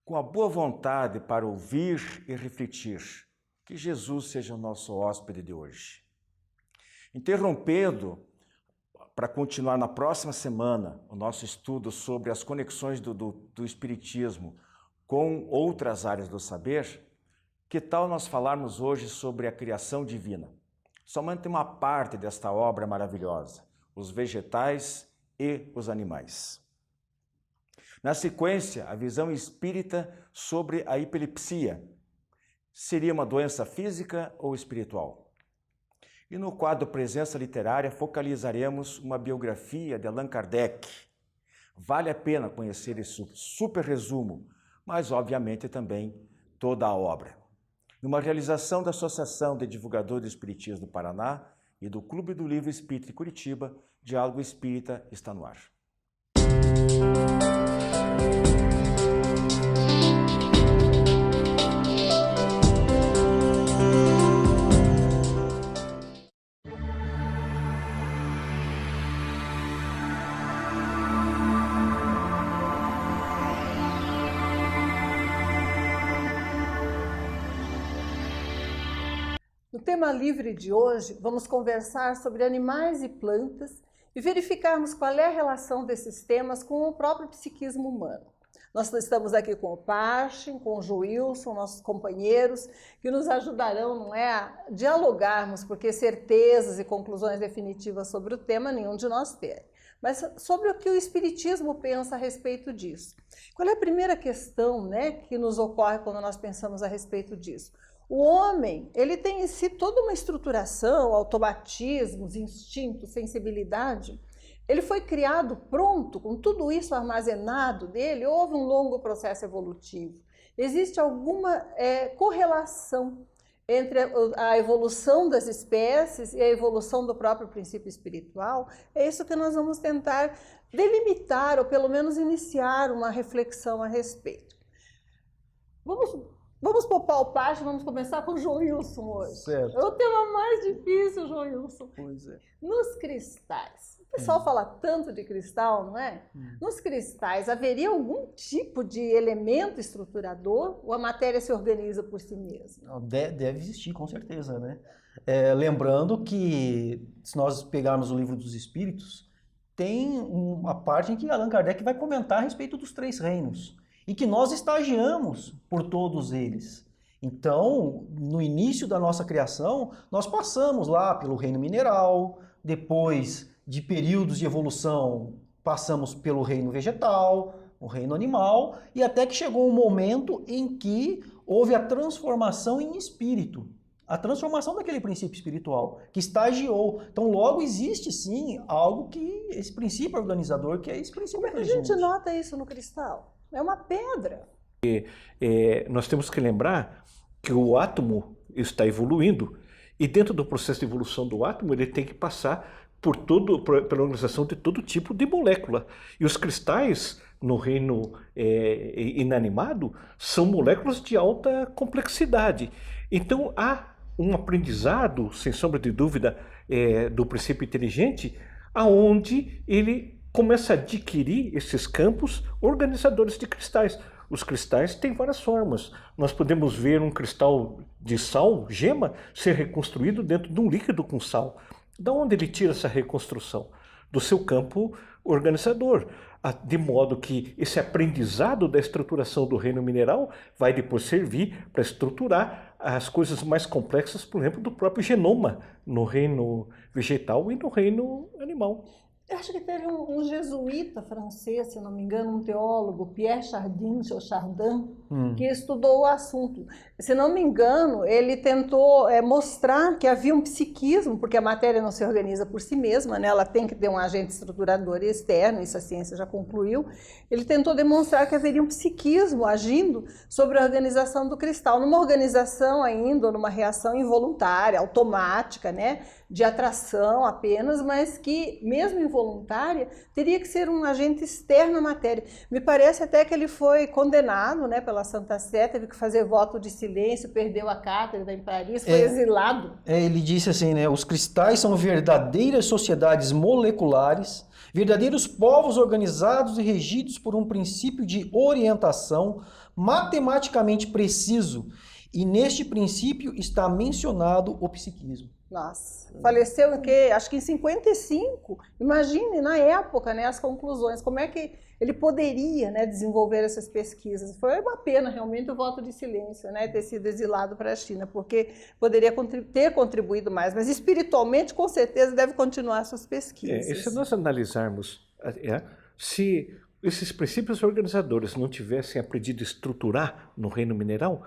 com a boa vontade para ouvir e refletir. Que Jesus seja o nosso hóspede de hoje. Interrompendo, para continuar na próxima semana, o nosso estudo sobre as conexões do Espiritismo com outras áreas do saber, que tal nós falarmos hoje sobre a criação divina? Somente uma parte desta obra maravilhosa, os vegetais e os animais. Na sequência, a visão espírita sobre a epilepsia. Seria uma doença física ou espiritual? E no quadro Presença Literária, focalizaremos uma biografia de Allan Kardec. Vale a pena conhecer esse super resumo, mas obviamente também toda a obra. Numa realização da Associação de Divulgadores do Espiritismo do Paraná e do Clube do Livro Espírita de Curitiba, Diálogo Espírita está no ar. No tema livre de hoje, vamos conversar sobre animais e plantas e verificarmos qual é a relação desses temas com o próprio psiquismo humano. Nós estamos aqui com o Parchin, com o Joilson, nossos companheiros, que nos ajudarão, não é, a dialogarmos, porque certezas e conclusões definitivas sobre o tema nenhum de nós tem. Mas sobre o que o Espiritismo pensa a respeito disso. Qual é a primeira questão, né, que nos ocorre quando nós pensamos a respeito disso? O homem, ele tem em si toda uma estruturação, automatismos, instintos, sensibilidade. Ele foi criado pronto, com tudo isso armazenado dele, houve um longo processo evolutivo. Existe alguma correlação entre a evolução das espécies e a evolução do próprio princípio espiritual? É isso que nós vamos tentar delimitar, ou pelo menos iniciar uma reflexão a respeito. Vamos poupar o Parchin, vamos começar com o Joilson hoje. Certo. É o tema mais difícil, Joilson. Pois é. Nos cristais, o pessoal fala tanto de cristal, não é? Nos cristais, haveria algum tipo de elemento estruturador ou a matéria se organiza por si mesma? Deve existir, com certeza, né? Lembrando que, se nós pegarmos o Livro dos Espíritos, tem uma parte em que Allan Kardec vai comentar a respeito dos 3 reinos. E que nós estagiamos por todos eles. Então, no início da nossa criação, nós passamos lá pelo reino mineral, depois de períodos de evolução, passamos pelo reino vegetal, o reino animal, e até que chegou um momento em que houve a transformação em espírito, a transformação daquele princípio espiritual, que estagiou. Então, logo existe, sim, algo que esse princípio organizador, que é esse princípio inteligente. Como é que a gente nota isso no cristal? É uma pedra. Nós temos que lembrar que o átomo está evoluindo e dentro do processo de evolução do átomo ele tem que passar pela organização de todo tipo de molécula. E os cristais no reino inanimado são moléculas de alta complexidade. Então há um aprendizado, sem sombra de dúvida, do princípio inteligente, aonde ele começa a adquirir esses campos organizadores de cristais. Os cristais têm várias formas. Nós podemos ver um cristal de sal, gema, ser reconstruído dentro de um líquido com sal. Da onde ele tira essa reconstrução? Do seu campo organizador. De modo que esse aprendizado da estruturação do reino mineral vai depois servir para estruturar as coisas mais complexas, por exemplo, do próprio genoma no reino vegetal e no reino animal. Eu acho que teve um jesuíta francês, se não me engano, um teólogo, Pierre Chardin, ou Chardin, que estudou o assunto. Se não me engano, ele tentou mostrar que havia um psiquismo, porque a matéria não se organiza por si mesma, né? Ela tem que ter um agente estruturador externo, isso a ciência já concluiu. Ele tentou demonstrar que haveria um psiquismo agindo sobre a organização do cristal, numa organização ainda, ou numa reação involuntária, automática, né? De atração apenas, mas que, mesmo involuntária, teria que ser um agente externo à matéria. Me parece até que ele foi condenado, né, pela Santa Sé, teve que fazer voto de silêncio, perdeu a cátedra em Paris, foi exilado. Ele disse assim, né, os cristais são verdadeiras sociedades moleculares, verdadeiros povos organizados e regidos por um princípio de orientação, matematicamente preciso, e neste princípio está mencionado o psiquismo. Nossa, faleceu em quê? Acho que em 55. Imagine, na época, né, as conclusões, como é que ele poderia, né, desenvolver essas pesquisas. Foi uma pena, realmente, o voto de silêncio, né, ter sido exilado para a China, porque poderia ter contribuído mais, mas espiritualmente, com certeza, deve continuar suas pesquisas. E se nós analisarmos, se esses princípios organizadores não tivessem aprendido a estruturar no reino mineral,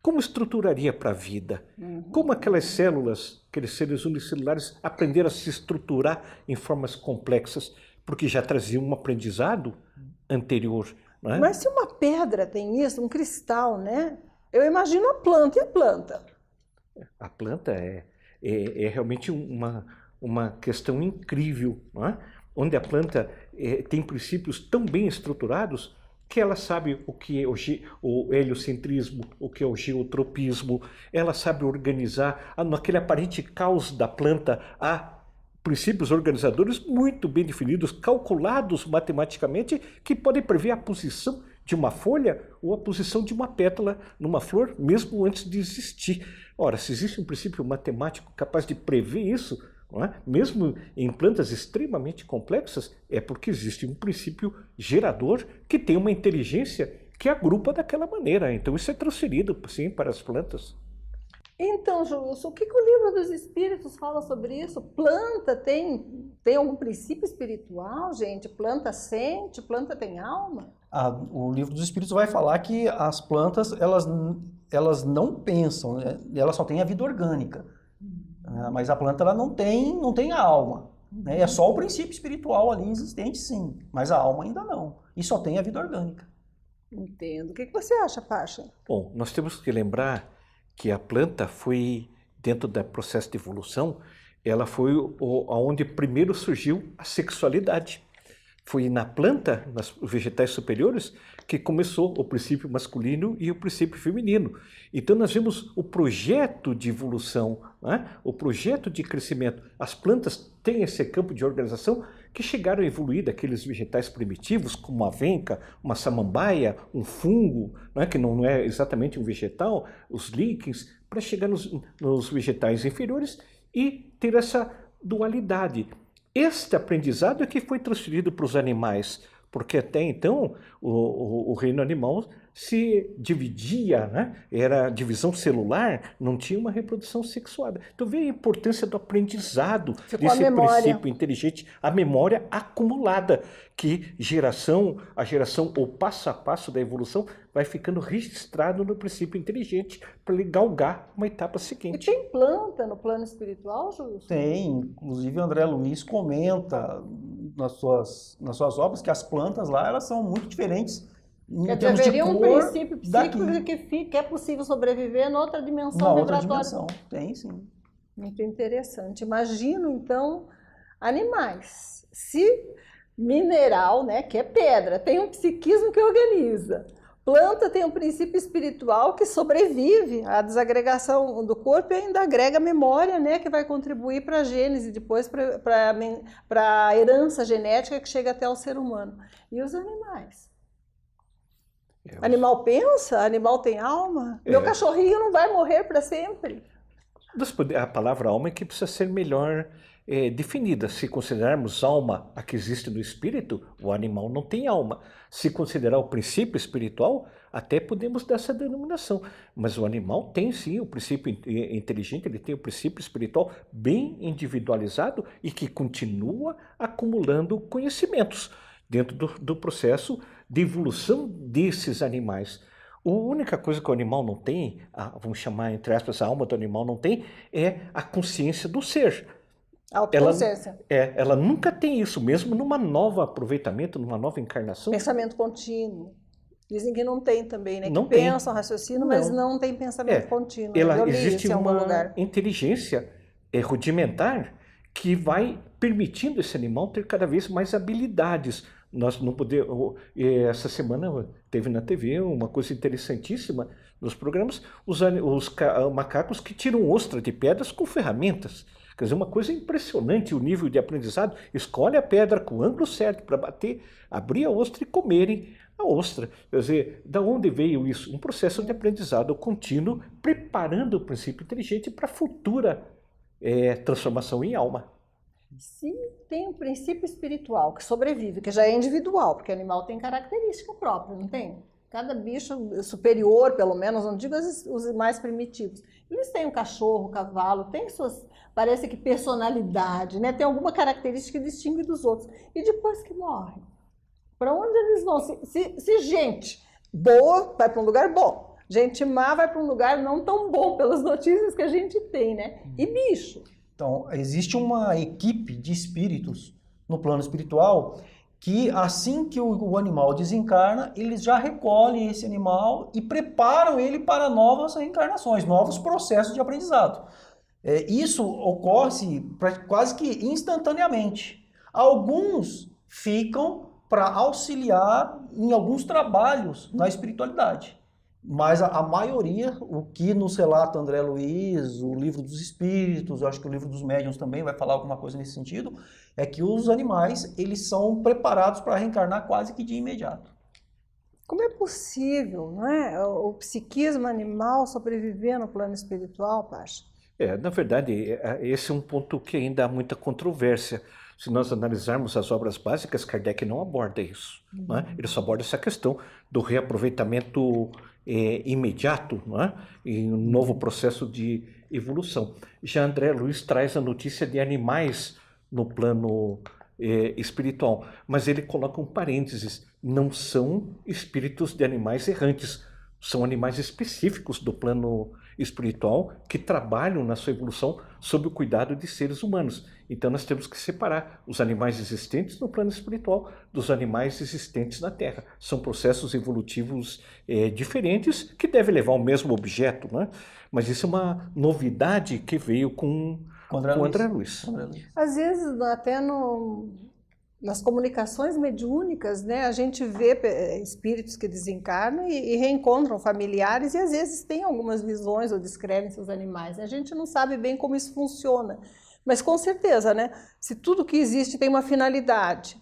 como estruturaria para a vida? Como aquelas células, aqueles seres unicelulares aprenderam a se estruturar em formas complexas, porque já traziam um aprendizado anterior, não é? Mas se uma pedra tem isso, um cristal, né? Eu imagino a planta. E a planta? A planta é realmente uma questão incrível, não é? Onde a planta tem princípios tão bem estruturados que ela sabe o que é o heliocentrismo, o que é o geotropismo, ela sabe organizar, naquele aparente caos da planta, há princípios organizadores muito bem definidos, calculados matematicamente, que podem prever a posição de uma folha ou a posição de uma pétala numa flor, mesmo antes de existir. Ora, se existe um princípio matemático capaz de prever isso, não é? Mesmo em plantas extremamente complexas, é porque existe um princípio gerador que tem uma inteligência que agrupa daquela maneira. Então isso é transferido, sim, para as plantas. Então, Júlio, o que o Livro dos Espíritos fala sobre isso? Planta tem algum princípio espiritual, gente? Planta sente? Planta tem alma? O Livro dos Espíritos vai falar que as plantas, elas não pensam, né? Elas só têm a vida orgânica. Mas a planta ela não tem a alma, né? É só o princípio espiritual ali existente, sim, mas a alma ainda não. E só tem a vida orgânica. Entendo. O que você acha, Pacha? Bom, nós temos que lembrar que a planta foi, dentro do processo de evolução, ela foi onde primeiro surgiu a sexualidade. Foi na planta, nos vegetais superiores, que começou o princípio masculino e o princípio feminino. Então nós vemos o projeto de evolução, né? O projeto de crescimento. As plantas têm esse campo de organização que chegaram a evoluir daqueles vegetais primitivos, como uma avenca, uma samambaia, um fungo, né? Que não é exatamente um vegetal, os líquens, para chegar nos vegetais inferiores e ter essa dualidade. Este aprendizado é que foi transferido para os animais, porque até então o reino animal se dividia, né? Era divisão celular, não tinha uma reprodução sexuada. Então veja a importância do aprendizado desse princípio inteligente, a memória acumulada, que a geração ou passo a passo da evolução vai ficando registrado no princípio inteligente para ele galgar uma etapa seguinte. E tem planta no plano espiritual, Júlio? Tem, inclusive o André Luiz comenta nas suas obras que as plantas lá elas são muito diferentes. Haveria um princípio psíquico que é possível sobreviver em outra dimensão vibratória. Outra dimensão, tem sim. Muito interessante. Imagino, então, animais. Se mineral, né, que é pedra, tem um psiquismo que organiza. Planta tem um princípio espiritual que sobrevive à desagregação do corpo e ainda agrega memória, né, que vai contribuir para a gênese, depois para a herança genética que chega até o ser humano. E os animais? Animal pensa? Animal tem alma? Meu cachorrinho não vai morrer para sempre? A palavra alma é que precisa ser melhor definida. Se considerarmos alma a que existe no espírito, o animal não tem alma. Se considerar o princípio espiritual, até podemos dar essa denominação. Mas o animal tem sim o princípio inteligente, ele tem o princípio espiritual bem individualizado e que continua acumulando conhecimentos dentro do processo de evolução desses animais. A única coisa que o animal não tem, vamos chamar entre aspas, a alma do animal não tem, é a consciência do ser. Autoconsciência. Ela nunca tem isso, mesmo numa nova aproveitamento, numa nova encarnação. Pensamento contínuo. Dizem que não tem também, né? Não que tem. Pensam, raciocinam, mas não tem pensamento contínuo. Existe uma inteligência rudimentar que vai permitindo esse animal ter cada vez mais habilidades. Nós não podemos. Essa semana teve na TV uma coisa interessantíssima nos programas: os macacos que tiram ostra de pedras com ferramentas. Quer dizer, uma coisa impressionante o nível de aprendizado. Escolhe a pedra com o ângulo certo para bater, abrir a ostra e comerem a ostra. Quer dizer, da onde veio isso? Um processo de aprendizado contínuo, preparando o princípio inteligente para a futura transformação em alma. Se tem um princípio espiritual que sobrevive, que já é individual, porque o animal tem característica própria, não tem? Cada bicho superior, pelo menos, não digo os mais primitivos, eles têm um cachorro, cavalo, tem suas, parece que personalidade, né? Tem alguma característica que distingue dos outros. E depois que morrem, para onde eles vão? Se gente boa vai para um lugar bom, gente má vai para um lugar não tão bom, pelas notícias que a gente tem, né? E bicho? Então, existe uma equipe de espíritos no plano espiritual que, assim que o animal desencarna, eles já recolhem esse animal e preparam ele para novas reencarnações, novos processos de aprendizado. Isso ocorre quase que instantaneamente. Alguns ficam para auxiliar em alguns trabalhos na espiritualidade. Mas a maioria, o que nos relata André Luiz, o Livro dos Espíritos, eu acho que o Livro dos Médiuns também vai falar alguma coisa nesse sentido, é que os animais, eles são preparados para reencarnar quase que de imediato. Como é possível, não é, o psiquismo animal sobreviver no plano espiritual, Pacha? Na verdade, esse é um ponto que ainda há muita controvérsia. Se nós analisarmos as obras básicas, Kardec não aborda isso. Não é? Ele só aborda essa questão do reaproveitamento imediato, não é? E um novo processo de evolução. Já André Luiz traz a notícia de animais no plano espiritual, mas ele coloca um parênteses: não são espíritos de animais errantes, são animais específicos do plano espiritual que trabalham na sua evolução sob o cuidado de seres humanos. Então nós temos que separar os animais existentes no plano espiritual dos animais existentes na Terra. São processos evolutivos diferentes que devem levar ao mesmo objeto, né? Mas isso é uma novidade que veio com André Luiz. Às vezes, até nas comunicações mediúnicas, né, a gente vê espíritos que desencarnam e reencontram familiares e às vezes tem algumas visões ou descrevem seus animais. A gente não sabe bem como isso funciona, mas com certeza, né, se tudo que existe tem uma finalidade,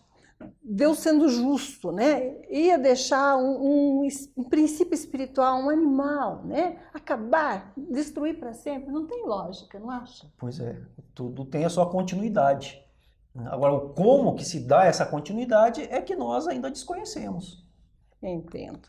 Deus sendo justo, né, ia deixar um princípio espiritual, um animal, né, acabar, destruir para sempre, não tem lógica, não acha? Pois é, tudo tem a sua continuidade. Agora, o como que se dá essa continuidade é que nós ainda desconhecemos. Entendo.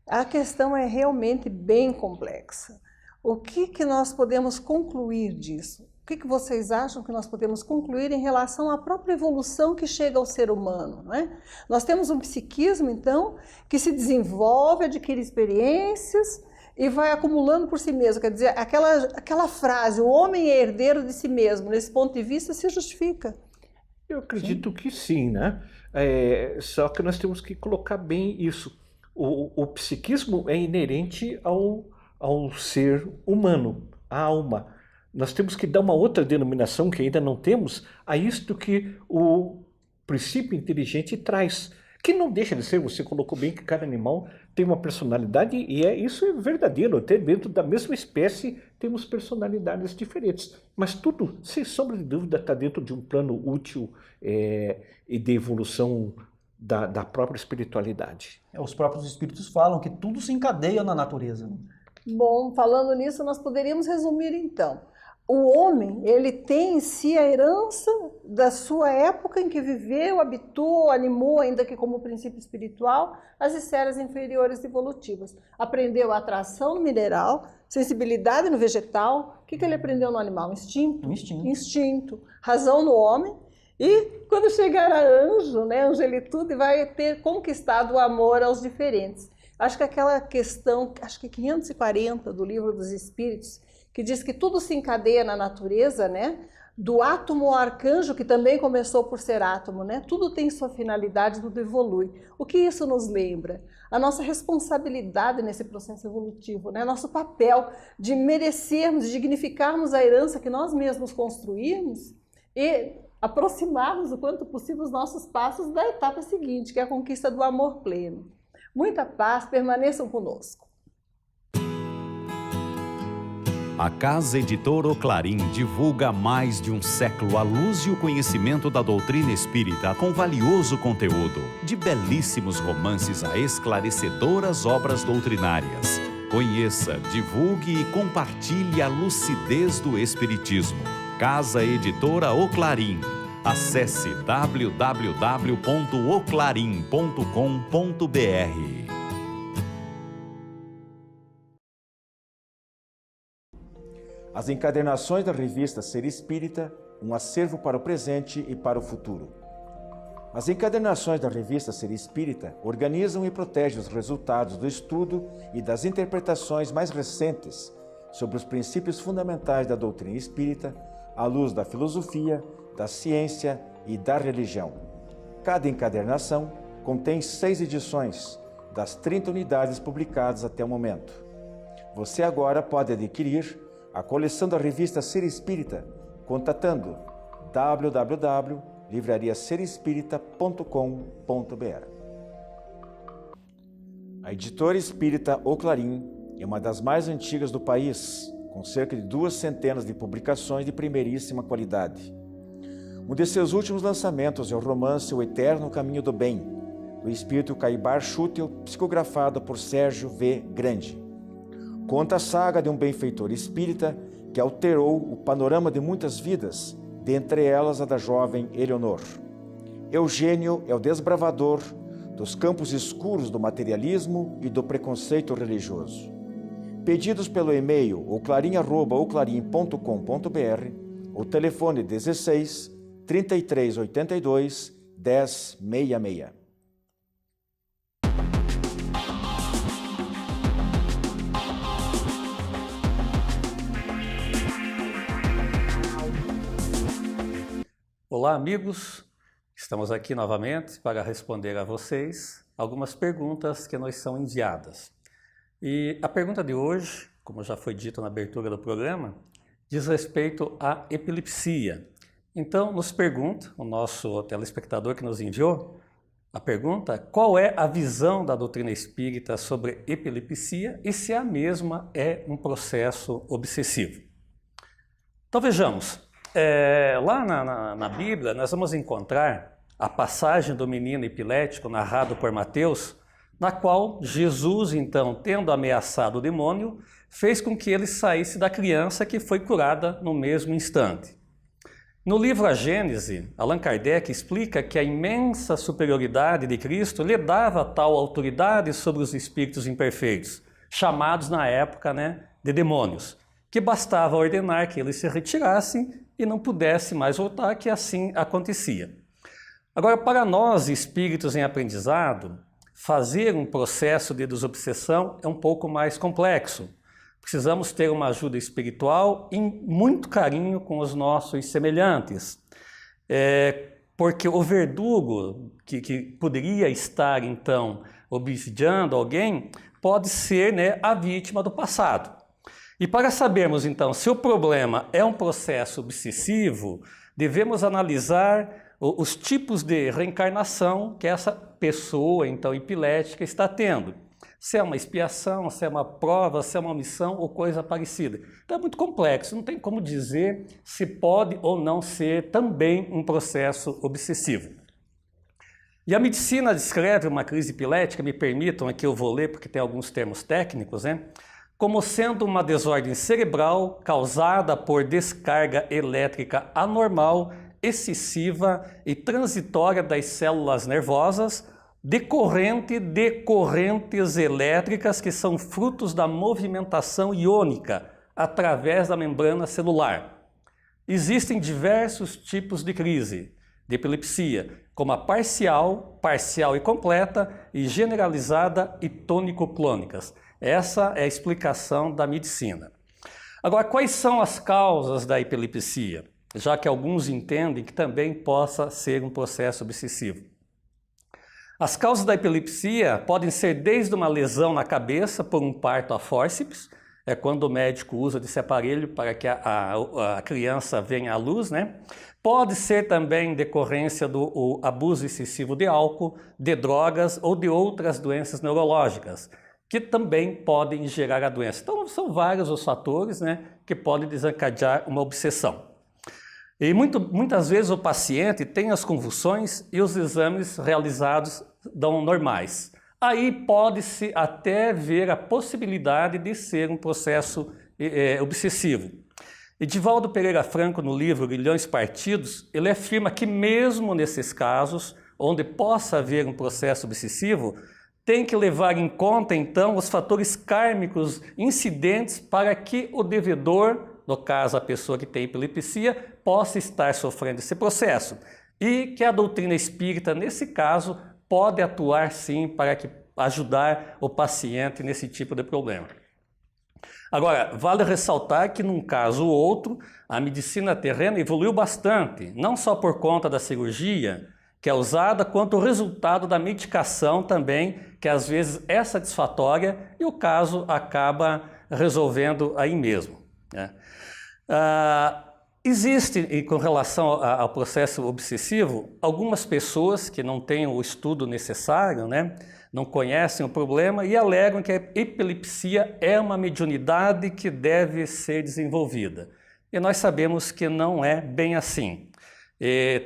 A questão é realmente bem complexa. O que nós podemos concluir disso? O que vocês acham que nós podemos concluir em relação à própria evolução que chega ao ser humano, não é? Nós temos um psiquismo, então, que se desenvolve, adquire experiências e vai acumulando por si mesmo. Quer dizer, aquela frase, o homem é herdeiro de si mesmo, nesse ponto de vista, se justifica. Eu acredito que sim, né? Só que nós temos que colocar bem isso. O psiquismo é inerente ao ser humano, à alma. Nós temos que dar uma outra denominação que ainda não temos a isto que o princípio inteligente traz, que não deixa de ser, você colocou bem que cada animal tem uma personalidade e isso é verdadeiro, até dentro da mesma espécie temos personalidades diferentes, mas tudo, sem sombra de dúvida, está dentro de um plano útil e de evolução da própria espiritualidade. Os próprios espíritos falam que tudo se encadeia na natureza. Bom, falando nisso, nós poderíamos resumir então. O homem, ele tem em si a herança da sua época em que viveu, habitou, animou, ainda que como princípio espiritual, as esferas inferiores evolutivas. Aprendeu a atração no mineral, sensibilidade no vegetal. O que ele aprendeu no animal? Instinto. Instinto. Razão no homem. E quando chegar a anjo, né, angelitude, vai ter conquistado o amor aos diferentes. Acho que aquela questão, acho que 540 do Livro dos Espíritos, que diz que tudo se encadeia na natureza, né? Do átomo ao arcanjo, que também começou por ser átomo, né? Tudo tem sua finalidade, tudo evolui. O que isso nos lembra? A nossa responsabilidade nesse processo evolutivo, né? Nosso papel de merecermos, de dignificarmos a herança que nós mesmos construímos e aproximarmos o quanto possível os nossos passos da etapa seguinte, que é a conquista do amor pleno. Muita paz, permaneçam conosco. A Casa Editora O Clarim divulga há mais de um século a luz e o conhecimento da doutrina espírita com valioso conteúdo, de belíssimos romances a esclarecedoras obras doutrinárias. Conheça, divulgue e compartilhe a lucidez do Espiritismo. Casa Editora O Clarim. Acesse www.oclarim.com.br. As encadernações da revista Ser Espírita, um acervo para o presente e para o futuro. As encadernações da revista Ser Espírita organizam e protegem os resultados do estudo e das interpretações mais recentes sobre os princípios fundamentais da doutrina espírita, à luz da filosofia, da ciência e da religião. Cada encadernação contém 6 edições, das 30 unidades publicadas até o momento. Você agora pode adquirir a coleção da revista Ser Espírita, contatando www.livrariaserespirita.com.br. A editora espírita O Clarim é uma das mais antigas do país, com cerca de 2 centenas de publicações de primeiríssima qualidade. Um de seus últimos lançamentos é o romance O Eterno Caminho do Bem, do espírito Caibar Schutel, psicografado por Sérgio V. Grande. Conta a saga de um benfeitor espírita que alterou o panorama de muitas vidas, dentre elas a da jovem Eleonor. Eugênio é o desbravador dos campos escuros do materialismo e do preconceito religioso. Pedidos pelo e-mail oclarim@oclarim.com.br ou telefone 16 3382 1066. Olá, amigos. Estamos aqui novamente para responder a vocês algumas perguntas que nos são enviadas. E a pergunta de hoje, como já foi dito na abertura do programa, diz respeito à epilepsia. Então, nos pergunta, o nosso telespectador que nos enviou, a pergunta: qual é a visão da doutrina espírita sobre epilepsia e se a mesma é um processo obsessivo? Então, vejamos. Lá na Bíblia, nós vamos encontrar a passagem do menino epilético narrado por Mateus, na qual Jesus, então, tendo ameaçado o demônio, fez com que ele saísse da criança, que foi curada no mesmo instante. No livro A Gênese, Allan Kardec explica que a imensa superioridade de Cristo lhe dava tal autoridade sobre os espíritos imperfeitos, chamados na época, de demônios, que bastava ordenar que eles se retirassem e não pudesse mais voltar, que assim acontecia. Agora, para nós, espíritos em aprendizado, fazer um processo de desobsessão é um pouco mais complexo. Precisamos ter uma ajuda espiritual e muito carinho com os nossos semelhantes. Porque o verdugo que poderia estar, então, obsidiando alguém, pode ser a vítima do passado. E para sabermos, então, se o problema é um processo obsessivo, devemos analisar os tipos de reencarnação que essa pessoa, então, epilética está tendo. Se é uma expiação, se é uma prova, se é uma missão ou coisa parecida. Então é muito complexo, não tem como dizer se pode ou não ser também um processo obsessivo. E a medicina descreve uma crise epilética, me permitam, aqui eu vou ler porque tem alguns termos técnicos, como sendo uma desordem cerebral causada por descarga elétrica anormal, excessiva e transitória das células nervosas, decorrente de correntes elétricas que são frutos da movimentação iônica através da membrana celular. Existem diversos tipos de crise de epilepsia, como a parcial, parcial e completa, e generalizada e tônico-clônicas. Essa é a explicação da medicina. Agora, quais são as causas da epilepsia? Já que alguns entendem que também possa ser um processo obsessivo. As causas da epilepsia podem ser desde uma lesão na cabeça por um parto a fórceps, é quando o médico usa desse aparelho para que a criança venha à luz, Pode ser também decorrência do abuso excessivo de álcool, de drogas ou de outras doenças neurológicas, que também podem gerar a doença. Então, são vários os fatores, né, que podem desencadear uma obsessão. E muitas vezes o paciente tem as convulsões e os exames realizados dão normais. Aí pode-se até ver a possibilidade de ser um processo obsessivo. Edivaldo Pereira Franco, no livro Grilhões Partidos, ele afirma que mesmo nesses casos, onde possa haver um processo obsessivo, tem que levar em conta, então, os fatores kármicos incidentes para que o devedor, no caso a pessoa que tem epilepsia, possa estar sofrendo esse processo. E que a doutrina espírita, nesse caso, pode atuar sim para ajudar o paciente nesse tipo de problema. Agora, vale ressaltar que num caso ou outro, a medicina terrena evoluiu bastante, não só por conta da cirurgia que é usada, quanto o resultado da medicação também, que às vezes é satisfatória e o caso acaba resolvendo aí mesmo, né? Existe, com relação ao processo obsessivo, algumas pessoas que não têm o estudo necessário, né, não conhecem o problema e alegam que a epilepsia é uma mediunidade que deve ser desenvolvida. E nós sabemos que não é bem assim.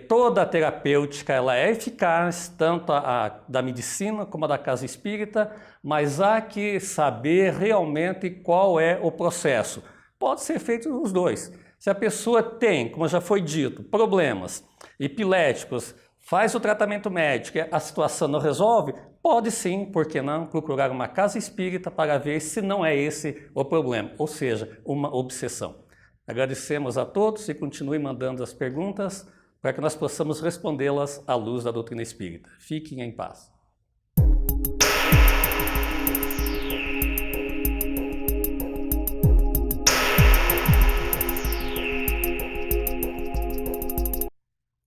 Toda a terapêutica ela é eficaz, tanto a da medicina como a da casa espírita, mas há que saber realmente qual é o processo. Pode ser feito os dois. Se a pessoa tem, como já foi dito, problemas epiléticos, faz o tratamento médico e a situação não resolve, pode sim, por que não, procurar uma casa espírita para ver se não é esse o problema, ou seja, uma obsessão. Agradecemos a todos e continue mandando as perguntas para que nós possamos respondê-las à luz da doutrina espírita. Fiquem em paz.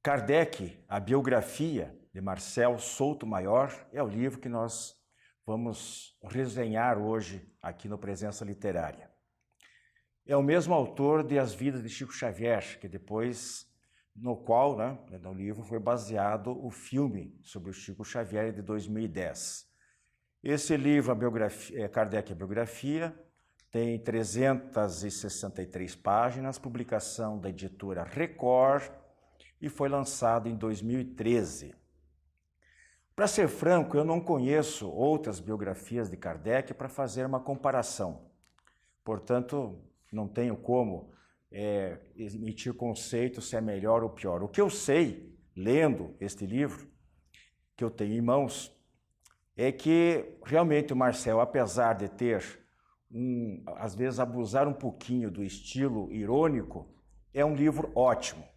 Kardec, a biografia de Marcel Souto Maior, é o livro que nós vamos resenhar hoje aqui no Presença Literária. É o mesmo autor de As Vidas de Chico Xavier, que depois, no qual, né, no livro, foi baseado o filme sobre o Chico Xavier de 2010. Esse livro, Kardec, a biografia, tem 363 páginas, publicação da editora Record, e foi lançado em 2013. Para ser franco, eu não conheço outras biografias de Kardec para fazer uma comparação. Portanto, não tenho como emitir conceito se é melhor ou pior. O que eu sei, lendo este livro, que eu tenho em mãos, é que realmente o Marcel, apesar de ter, às vezes, abusar um pouquinho do estilo irônico, é um livro ótimo.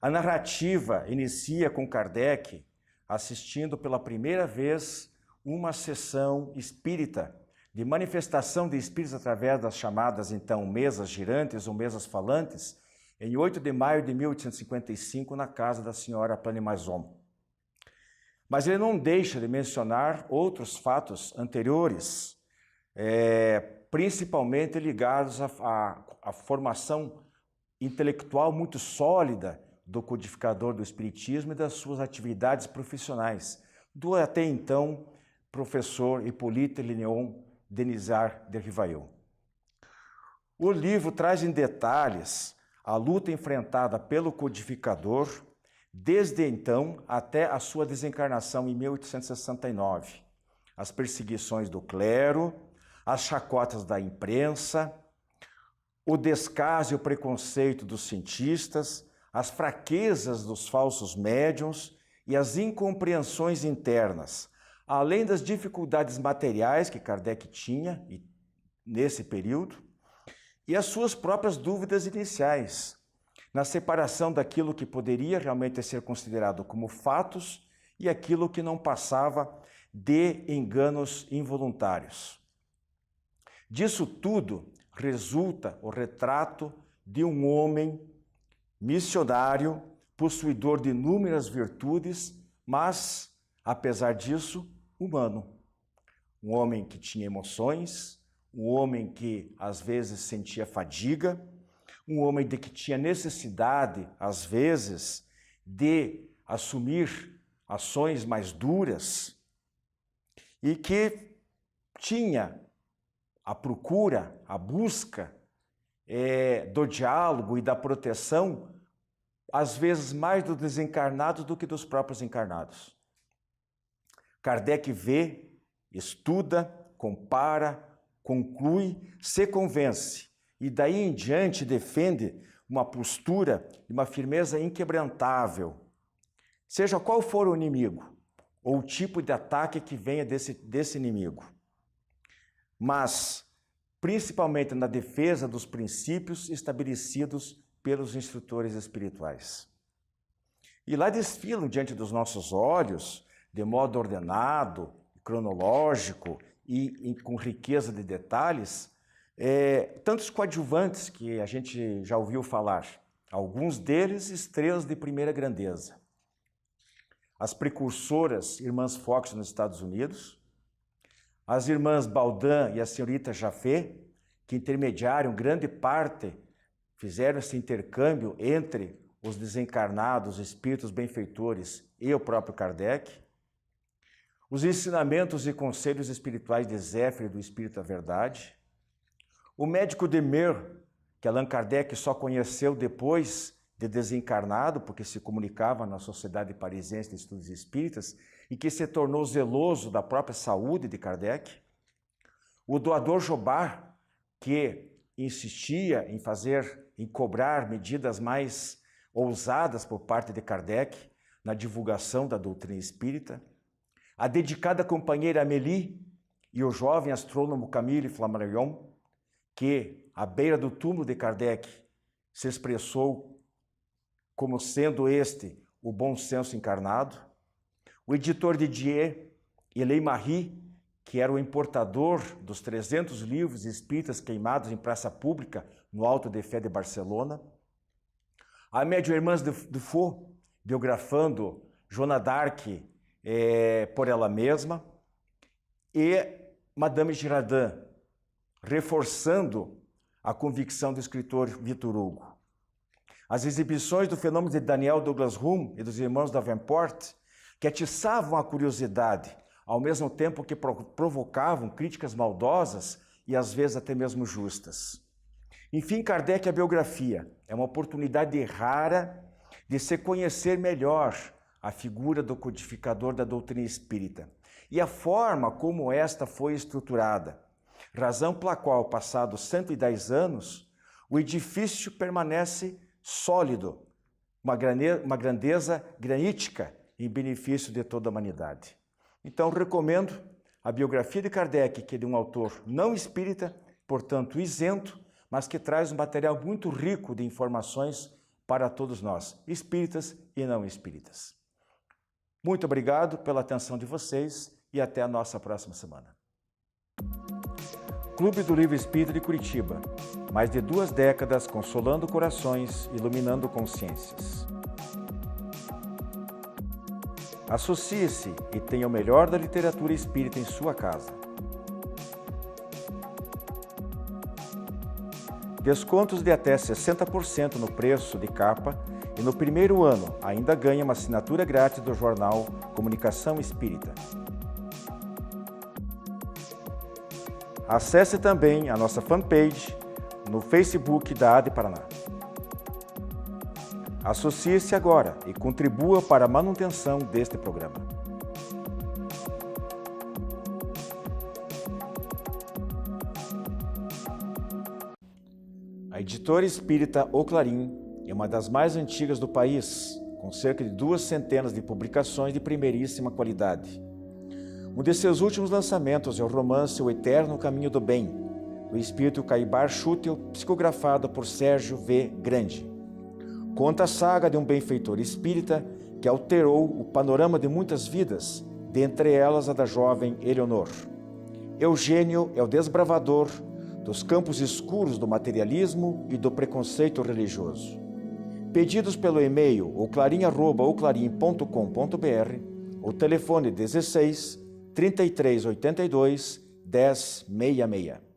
A narrativa inicia com Kardec assistindo pela primeira vez uma sessão espírita, de manifestação de espíritos através das chamadas, então, mesas girantes ou mesas falantes, em 8 de maio de 1855, na casa da senhora Planimaison. Mas ele não deixa de mencionar outros fatos anteriores, principalmente ligados à formação intelectual muito sólida do codificador do Espiritismo e das suas atividades profissionais, do até então professor Hippolyte Léon Denisard de Rivail. O livro traz em detalhes a luta enfrentada pelo codificador desde então até a sua desencarnação em 1869, as perseguições do clero, as chacotas da imprensa, o descaso e o preconceito dos cientistas, as fraquezas dos falsos médiuns e as incompreensões internas, além das dificuldades materiais que Kardec tinha nesse período, e as suas próprias dúvidas iniciais, na separação daquilo que poderia realmente ser considerado como fatos e aquilo que não passava de enganos involuntários. Disso tudo resulta o retrato de um homem missionário, possuidor de inúmeras virtudes, mas, apesar disso, humano. Um homem que tinha emoções, um homem que às vezes sentia fadiga, um homem que tinha necessidade, às vezes, de assumir ações mais duras e que tinha a procura, a busca do diálogo e da proteção, às vezes mais dos desencarnados do que dos próprios encarnados. Kardec vê, estuda, compara, conclui, se convence e daí em diante defende uma postura e uma firmeza inquebrantável, seja qual for o inimigo ou o tipo de ataque que venha desse inimigo. Mas, principalmente na defesa dos princípios estabelecidos pelos instrutores espirituais. E lá desfilam diante dos nossos olhos, de modo ordenado, cronológico e com riqueza de detalhes, tantos coadjuvantes que a gente já ouviu falar, alguns deles estrelas de primeira grandeza. As precursoras Irmãs Fox nos Estados Unidos, as Irmãs Baldan e a Senhorita Jafé, que intermediaram grande parte, fizeram esse intercâmbio entre os desencarnados, espíritos benfeitores e o próprio Kardec. Os ensinamentos e conselhos espirituais de Zéfiro e do Espírito da Verdade. O médico de Mer, que Allan Kardec só conheceu depois de desencarnado, porque se comunicava na Sociedade Parisiense de Estudos Espíritas, e que se tornou zeloso da própria saúde de Kardec. O doador Jobard, que insistia em cobrar medidas mais ousadas por parte de Kardec na divulgação da doutrina espírita. A dedicada companheira Amélie e o jovem astrônomo Camille Flammarion, que, à beira do túmulo de Kardec, se expressou como sendo este o bom senso encarnado. O editor Didier Eley-Marie, que era o importador dos 300 livros espíritas queimados em praça pública no Alto de Fé de Barcelona. A médium Irmãs Dufault, biografando Joana d'Arc por ela mesma. E Madame Girardin, reforçando a convicção do escritor Victor Hugo. As exibições do fenômeno de Daniel Douglas Hume e dos irmãos Davenport, que atiçavam a curiosidade, ao mesmo tempo que provocavam críticas maldosas e às vezes até mesmo justas. Enfim, Kardec, a biografia, é uma oportunidade rara de se conhecer melhor a figura do codificador da doutrina espírita e a forma como esta foi estruturada, razão pela qual, passados 110 anos, o edifício permanece sólido, uma grandeza granítica em benefício de toda a humanidade. Então, recomendo a biografia de Kardec, que é de um autor não espírita, portanto isento, mas que traz um material muito rico de informações para todos nós, espíritas e não espíritas. Muito obrigado pela atenção de vocês e até a nossa próxima semana. Clube do Livro Espírita de Curitiba. Mais de 2 décadas consolando corações, iluminando consciências. Associe-se e tenha o melhor da literatura espírita em sua casa. Descontos de até 60% no preço de capa e no primeiro ano ainda ganha uma assinatura grátis do jornal Comunicação Espírita. Acesse também a nossa fanpage no Facebook da AD Paraná. Associe-se agora e contribua para a manutenção deste programa. A editora espírita O Clarim é uma das mais antigas do país, com cerca de 2 centenas de publicações de primeiríssima qualidade. Um de seus últimos lançamentos é o romance O Eterno Caminho do Bem, do espírito Caibar Schutel, psicografado por Sérgio V. Grande. Conta a saga de um benfeitor espírita que alterou o panorama de muitas vidas, dentre elas a da jovem Eleonor. Eugênio é o desbravador dos campos escuros do materialismo e do preconceito religioso. Pedidos pelo e-mail oclarim@oclarim.com.br ou telefone 16 3382 1066.